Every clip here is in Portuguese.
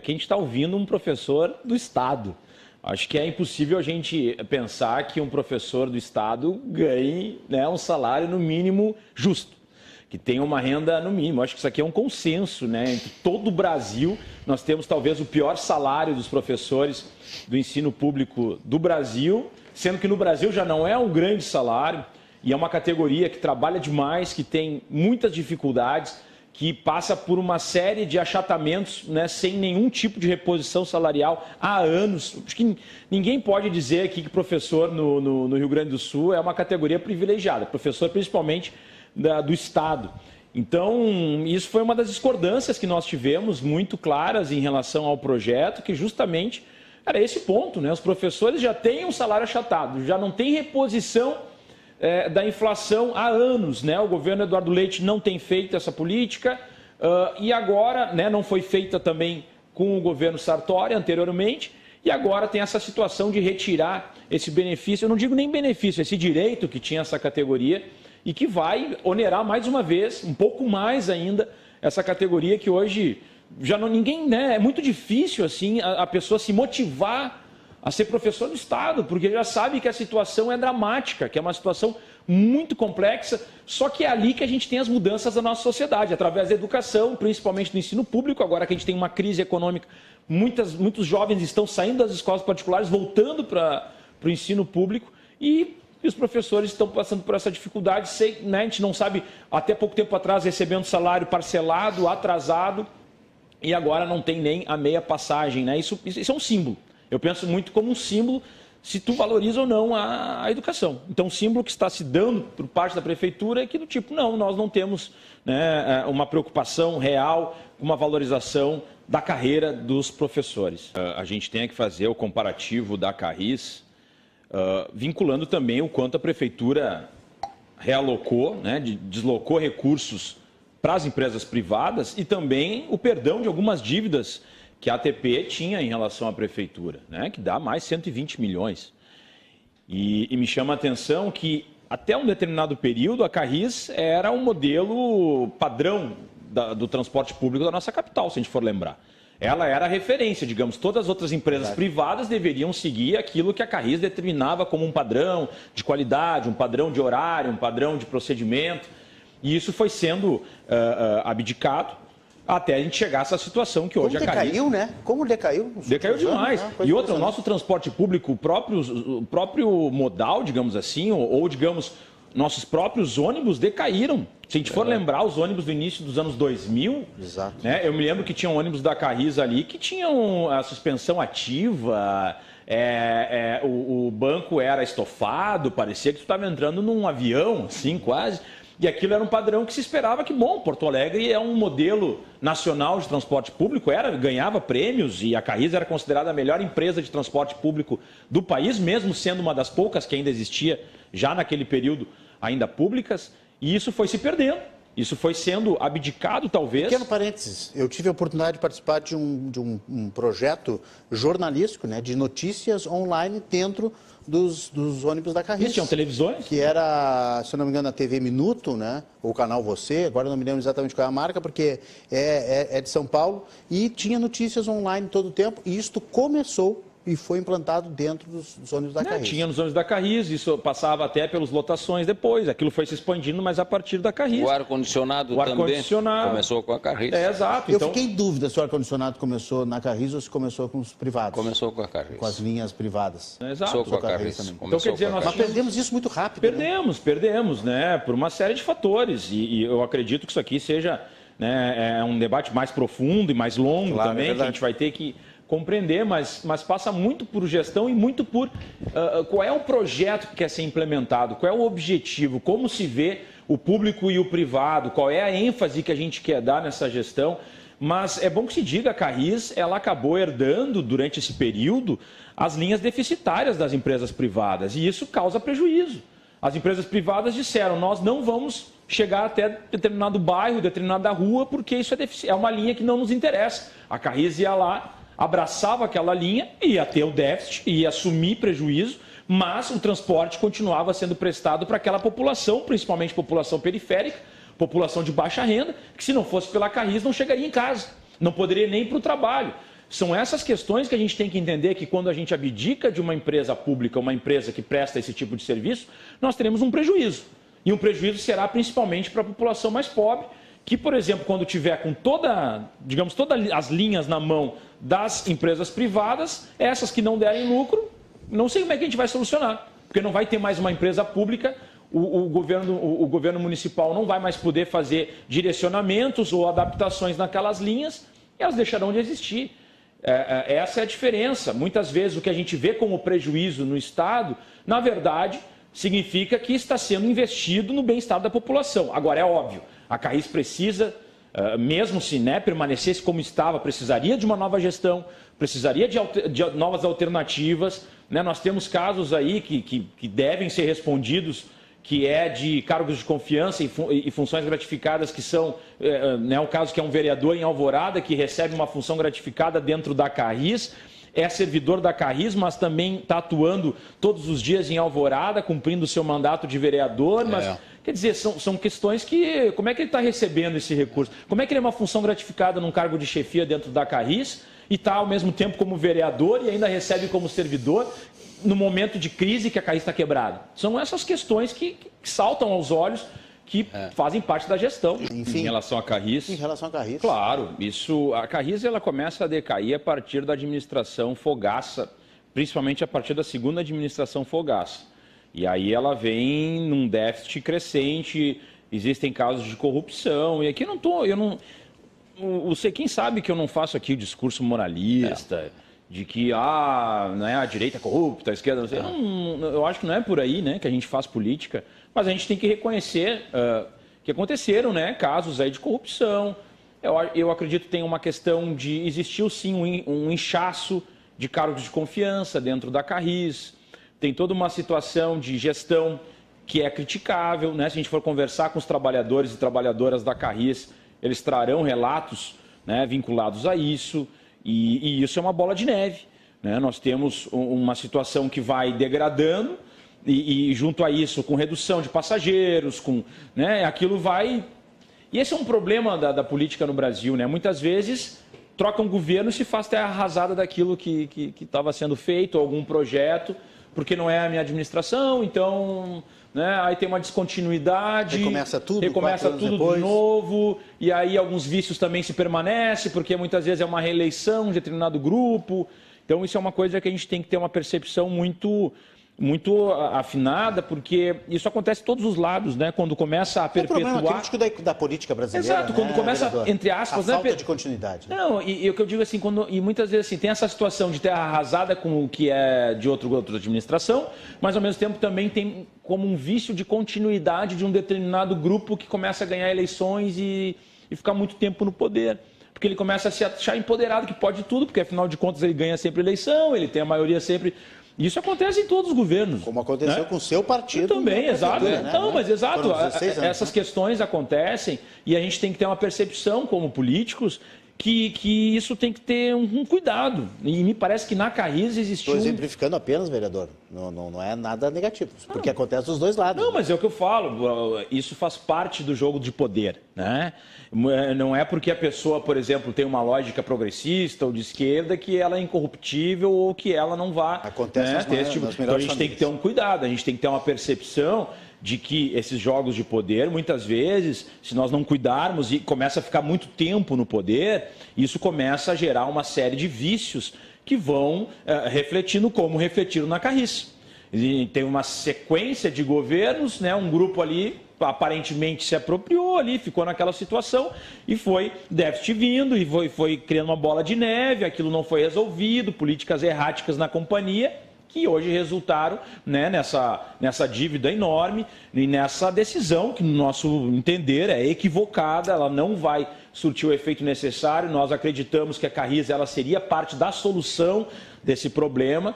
que a gente está ouvindo um professor do Estado. Acho que é impossível a gente pensar que um professor do Estado ganhe, né, um salário no mínimo justo, que tenha uma renda no mínimo. Acho que isso aqui é um consenso, né? Entre todo o Brasil, nós temos talvez o pior salário dos professores do ensino público do Brasil, sendo que no Brasil já não é um grande salário e é uma categoria que trabalha demais, que tem muitas dificuldades, que passa por uma série de achatamentos, né, sem nenhum tipo de reposição salarial há anos. Acho que ninguém pode dizer aqui que professor no Rio Grande do Sul é uma categoria privilegiada, professor principalmente do Estado. Então, isso foi uma das discordâncias que nós tivemos muito claras em relação ao projeto, que justamente era esse ponto, né? Os professores já têm um salário achatado, já não tem reposição da inflação há anos, né? O governo Eduardo Leite não tem feito essa política e agora, né, não foi feita também com o governo Sartori anteriormente, e agora tem essa situação de retirar esse benefício, eu não digo nem benefício, esse direito que tinha essa categoria e que vai onerar mais uma vez, um pouco mais ainda, essa categoria que hoje já não ninguém, né, é muito difícil assim a pessoa se motivar a ser professor do Estado, porque já sabe que a situação é dramática, que é uma situação muito complexa, só que é ali que a gente tem as mudanças da nossa sociedade, através da educação, principalmente do ensino público. Agora que a gente tem uma crise econômica, muitos jovens estão saindo das escolas particulares, voltando para o ensino público, e os professores estão passando por essa dificuldade, né, a gente não sabe, até pouco tempo atrás, recebendo salário parcelado, atrasado, e agora não tem nem a meia passagem, né? Isso é um símbolo. Eu penso muito como um símbolo, se tu valoriza ou não a educação. Então, um símbolo que está se dando por parte da prefeitura é que do tipo, não, nós não temos, né, uma preocupação real, uma valorização da carreira dos professores. A gente tem que fazer o comparativo da Carris, vinculando também o quanto a prefeitura realocou, né, deslocou recursos para as empresas privadas e também o perdão de algumas dívidas que a ATP tinha em relação à prefeitura, né, que dá mais 120 milhões. E me chama a atenção que, até um determinado período, a Carris era um modelo padrão do transporte público da nossa capital, se a gente for lembrar. Ela era a referência, digamos, todas as outras empresas privadas deveriam seguir aquilo que a Carris determinava como um padrão de qualidade, um padrão de horário, um padrão de procedimento, e isso foi sendo abdicado, até a gente chegar a essa situação que hoje a Carris... decaiu, né? Como decaiu? Decaiu demais. E outra, o nosso transporte público, o próprio modal, digamos assim, ou digamos, nossos próprios ônibus decaíram. Se a gente for lembrar, os ônibus do início dos anos 2000, né, eu me lembro que tinham ônibus da Carris ali que tinham a suspensão ativa, o banco era estofado, parecia que tu estava entrando num avião, assim, quase. E aquilo era um padrão que se esperava que, bom, Porto Alegre é um modelo nacional de transporte público, ganhava prêmios e a Carris era considerada a melhor empresa de transporte público do país, mesmo sendo uma das poucas que ainda existia já naquele período ainda públicas, e isso foi se perdendo. Isso foi sendo abdicado, talvez. Pequeno parênteses, eu tive a oportunidade de participar de um projeto jornalístico, né, de notícias online dentro dos ônibus da Carris. Isso, tinham televisões? Que era, se eu não me engano, a TV Minuto, né, ou o Canal Você, agora eu não me lembro exatamente qual é a marca, porque é de São Paulo, e tinha notícias online todo o tempo, e isto começou e foi implantado dentro dos ônibus da Carris. Tinha nos ônibus da Carris, isso passava até pelas lotações depois, aquilo foi se expandindo, mas a partir da Carris. O ar-condicionado também começou com a Carris. Exato. Eu fiquei em dúvida se o ar-condicionado começou na Carris ou se começou com os privados. Começou com a Carris. Com as linhas privadas. Exato. Começou com a Carris também. Então, quer dizer, Mas perdemos isso muito rápido. Perdemos, né, por uma série de fatores, e eu acredito que isso aqui seja, né, um debate mais profundo e mais longo também, que a gente vai ter que compreender, mas passa muito por gestão e muito por qual é o projeto que quer ser implementado, qual é o objetivo, como se vê o público e o privado, qual é a ênfase que a gente quer dar nessa gestão. Mas é bom que se diga, a Carris, ela acabou herdando, durante esse período, as linhas deficitárias das empresas privadas, e isso causa prejuízo. As empresas privadas disseram, nós não vamos chegar até determinado bairro, determinada rua, porque isso é uma linha que não nos interessa. A Carris ia lá, abraçava aquela linha, ia ter o déficit, ia assumir prejuízo, mas o transporte continuava sendo prestado para aquela população, principalmente população periférica, população de baixa renda, que se não fosse pela Carris não chegaria em casa, não poderia nem ir para o trabalho. São essas questões que a gente tem que entender que quando a gente abdica de uma empresa pública, uma empresa que presta esse tipo de serviço, nós teremos um prejuízo. E um prejuízo será principalmente para a população mais pobre, que, por exemplo, quando tiver com todas as linhas na mão das empresas privadas, essas que não derem lucro, não sei como é que a gente vai solucionar, porque não vai ter mais uma empresa pública, o governo municipal não vai mais poder fazer direcionamentos ou adaptações naquelas linhas, e elas deixarão de existir. Essa é a diferença. Muitas vezes o que a gente vê como prejuízo no Estado, na verdade, significa que está sendo investido no bem-estar da população. Agora, é óbvio, a Carris precisa, mesmo se permanecesse como estava, precisaria de uma nova gestão, precisaria de novas alternativas. Nós temos casos aí que devem ser respondidos, que é de cargos de confiança e funções gratificadas, que são, o caso que é um vereador em Alvorada, que recebe uma função gratificada dentro da Carris, é servidor da Carris, mas também está atuando todos os dias em Alvorada, cumprindo o seu mandato de vereador, mas... Quer dizer, são questões que... Como é que ele está recebendo esse recurso? Como é que ele é uma função gratificada num cargo de chefia dentro da Carris e está, ao mesmo tempo, como vereador e ainda recebe como servidor no momento de crise que a Carris está quebrada? São essas questões que saltam aos olhos, que fazem parte da gestão. Enfim, em relação à Carris. Em relação à Carris. Claro, a Carris ela começa a decair a partir da administração Fogaça, principalmente a partir da segunda administração Fogaça. E aí ela vem num déficit crescente, existem casos de corrupção, e aqui quem sabe que eu não faço aqui o discurso moralista, de que a direita é corrupta, a esquerda... Eu acho que não é por aí, que a gente faz política, mas a gente tem que reconhecer que aconteceram, casos aí de corrupção. Eu acredito que tem uma questão de... Existiu sim um inchaço de cargos de confiança dentro da Carris. Tem toda uma situação de gestão que é criticável, Se a gente for conversar com os trabalhadores e trabalhadoras da Carris, eles trarão relatos vinculados a isso, e isso é uma bola de neve. Nós temos uma situação que vai degradando, e junto a isso, com redução de passageiros, aquilo vai... E esse é um problema da política no Brasil, Muitas vezes troca um governo e se faz terra arrasada daquilo que estava sendo feito, algum projeto, porque não é a minha administração, então aí tem uma descontinuidade. Recomeça tudo de novo, e aí alguns vícios também se permanecem, porque muitas vezes é uma reeleição de determinado grupo. Então isso é uma coisa que a gente tem que ter uma percepção muito afinada, porque isso acontece em todos os lados, Quando começa a perpetuar... É um problema crítico da política brasileira. Exato, quando começa, vereador? Entre aspas... A falta de continuidade. Não, e o que eu digo assim, e muitas vezes tem essa situação de terra arrasada com o que é de outra administração, mas ao mesmo tempo também tem como um vício de continuidade de um determinado grupo que começa a ganhar eleições e ficar muito tempo no poder. Porque ele começa a se achar empoderado, que pode tudo, porque afinal de contas ele ganha sempre eleição, ele tem a maioria sempre... Isso acontece em todos os governos. Como aconteceu com o seu partido. Também, exato. Não, mas exato. Essas questões acontecem e a gente tem que ter uma percepção como políticos que isso tem que ter um cuidado. E me parece que na Carris existiu... Estou exemplificando apenas, vereador. Não é nada negativo, porque acontece dos dois lados. Não, mas é o que eu falo. Isso faz parte do jogo de poder, Não é porque a pessoa, por exemplo, tem uma lógica progressista ou de esquerda que ela é incorruptível ou que ela não vá... Acontece Então a gente tem que ter um cuidado, a gente tem que ter uma percepção de que esses jogos de poder, muitas vezes, se nós não cuidarmos e começa a ficar muito tempo no poder, isso começa a gerar uma série de vícios que vão refletindo como refletiram na Carris. E tem uma sequência de governos, um grupo ali aparentemente se apropriou ali, ficou naquela situação e foi déficit vindo e foi criando uma bola de neve, aquilo não foi resolvido, políticas erráticas na companhia, que hoje resultaram nessa dívida enorme e nessa decisão que, no nosso entender, é equivocada, ela não vai surtir o efeito necessário. Nós acreditamos que a Carris ela seria parte da solução desse problema,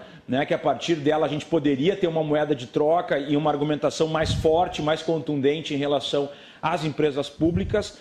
que a partir dela a gente poderia ter uma moeda de troca e uma argumentação mais forte, mais contundente em relação às empresas públicas.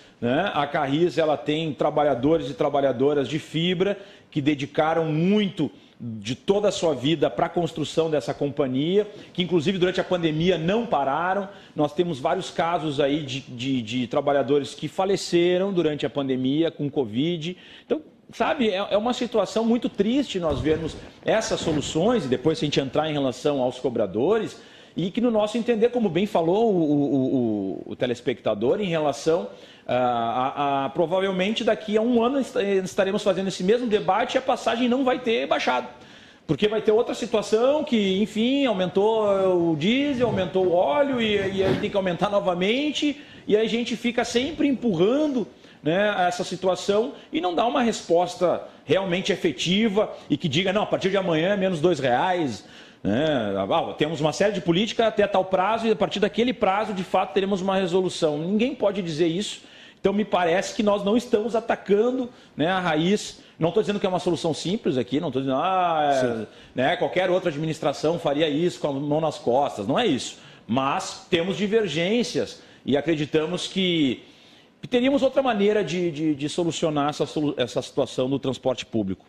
A Carris ela tem trabalhadores e trabalhadoras de fibra que dedicaram muito de toda a sua vida para a construção dessa companhia, que inclusive durante a pandemia não pararam. Nós temos vários casos aí de trabalhadores que faleceram durante a pandemia com Covid. Então, sabe, é uma situação muito triste nós vermos essas soluções, e depois se a gente entrar em relação aos cobradores, e que no nosso entender, como bem falou o telespectador, em relação provavelmente daqui a um ano estaremos fazendo esse mesmo debate e a passagem não vai ter baixado. Porque vai ter outra situação que, enfim, aumentou o diesel, aumentou o óleo e aí tem que aumentar novamente, e aí a gente fica sempre empurrando, né, essa situação e não dá uma resposta realmente efetiva e que diga, não, a partir de amanhã é menos R$2, né? Temos uma série de políticas até tal prazo e a partir daquele prazo, de fato, teremos uma resolução. Ninguém pode dizer isso, então me parece que nós não estamos atacando, né, a raiz. Não estou dizendo que é uma solução simples aqui, não estou dizendo né, qualquer outra administração faria isso com a mão nas costas, não é isso. Mas temos divergências e acreditamos que teríamos outra maneira de solucionar essa situação do transporte público.